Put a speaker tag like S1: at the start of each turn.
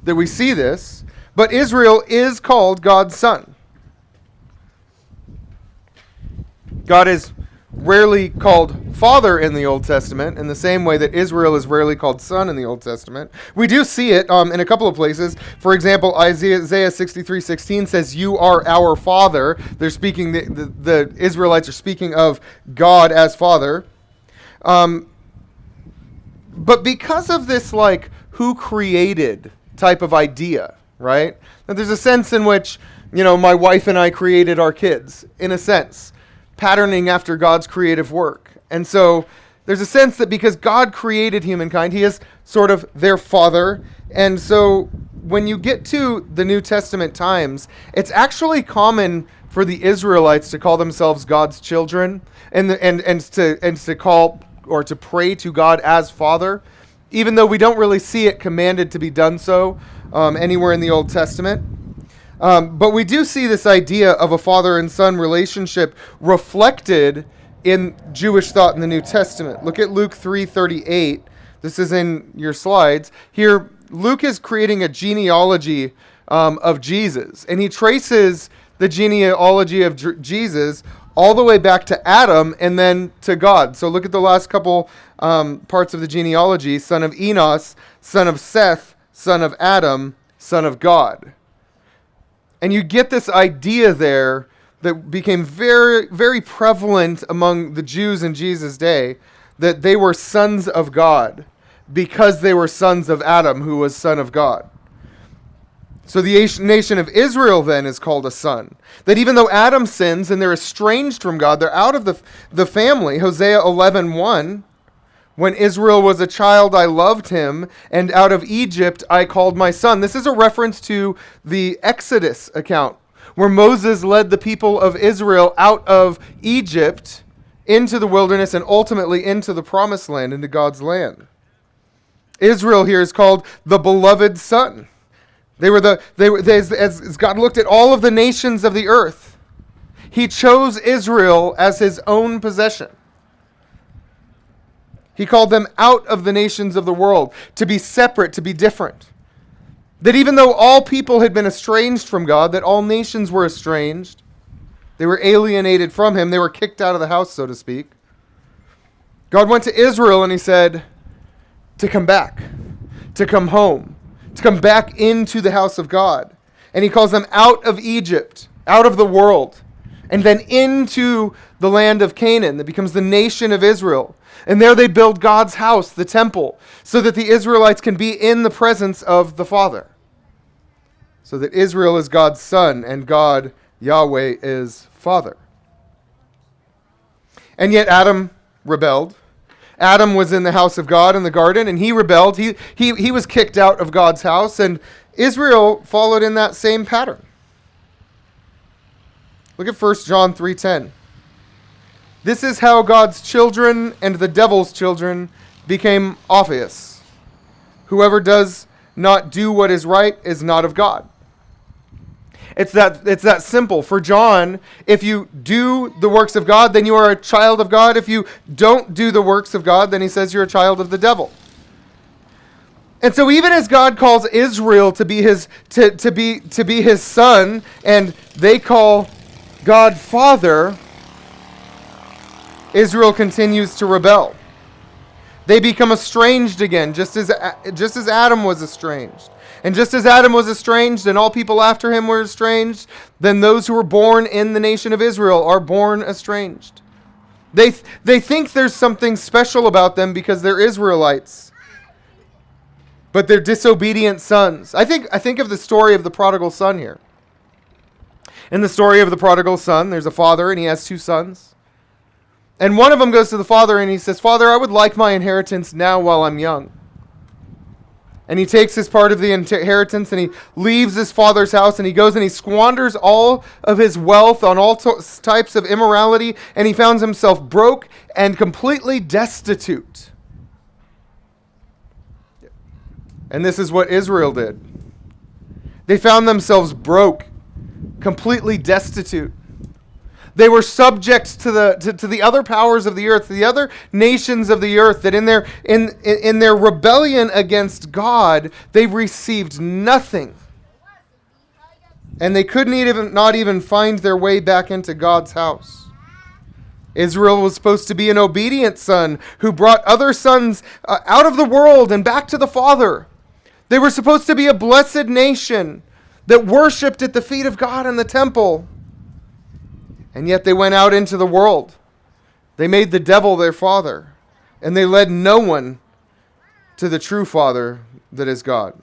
S1: that we see this, but Israel is called God's son. God is rarely called father in the Old Testament in the same way that Israel is rarely called son in the Old Testament. We do see it in a couple of places. For example, Isaiah 63:16 says, "You are our father." They're speaking, the Israelites are speaking of God as father. But because of this, like, who created type of idea, right? Now, there's a sense in which, my wife and I created our kids, in a sense, patterning after God's creative work. And so there's a sense that because God created humankind, he is sort of their father. And so when you get to the New Testament times, it's actually common for the Israelites to call themselves God's children and to call or to pray to God as Father, even though we don't really see it commanded to be done so anywhere in the Old Testament. But we do see this idea of a father and son relationship reflected in Jewish thought in the New Testament. Look at Luke 3:38. This is in your slides. Here, Luke is creating a genealogy of Jesus, and he traces the genealogy of Jesus all the way back to Adam and then to God. So look at the last couple parts of the genealogy. Son of Enos, son of Seth, son of Adam, son of God. And you get this idea there that became very, very prevalent among the Jews in Jesus' day, that they were sons of God because they were sons of Adam, who was son of God. So the nation of Israel then is called a son. That even though Adam sins and they're estranged from God, they're out of the family. Hosea 11:1, when Israel was a child, I loved him, and out of Egypt I called my son. This is a reference to the Exodus account, where Moses led the people of Israel out of Egypt into the wilderness and ultimately into the promised land, into God's land. Israel here is called the beloved son. As God looked at all of the nations of the earth, he chose Israel as his own possession. He called them out of the nations of the world to be separate, to be different. That even though all people had been estranged from God, that all nations were estranged, they were alienated from him, they were kicked out of the house, so to speak. God went to Israel and he said, to come back, to come home, to come back into the house of God. And he calls them out of Egypt, out of the world, and then into the land of Canaan that becomes the nation of Israel. And there they build God's house, the temple, so that the Israelites can be in the presence of the Father. So that Israel is God's son and God, Yahweh, is Father. And yet Adam rebelled. Adam was in the house of God in the garden, and he rebelled. He was kicked out of God's house, and Israel followed in that same pattern. Look at 1 John 3:10. This is how God's children and the devil's children became obvious. Whoever does not do what is right is not of God. It's that simple. For John, if you do the works of God, then you are a child of God. If you don't do the works of God, then he says you're a child of the devil. And so even as God calls Israel to be his to be his son, and they call God Father, Israel continues to rebel. They become estranged again, just as Adam was estranged. And just as Adam was estranged and all people after him were estranged, then those who were born in the nation of Israel are born estranged. They think there's something special about them because they're Israelites, but they're disobedient sons. I think of the story of the prodigal son here. In the story of the prodigal son, there's a father and he has two sons. And one of them goes to the father and he says, "Father, I would like my inheritance now while I'm young." And he takes his part of the inheritance and he leaves his father's house and he goes and he squanders all of his wealth on all types of immorality, and he finds himself broke and completely destitute. And this is what Israel did. They found themselves broke, completely destitute. They were subject to the other powers of the earth, the other nations of the earth, that in their rebellion against God, they received nothing. And they couldn't not even find their way back into God's house. Israel was supposed to be an obedient son who brought other sons out of the world and back to the Father. They were supposed to be a blessed nation that worshipped at the feet of God in the temple. And yet they went out into the world. They made the devil their father. And they led no one to the true Father that is God.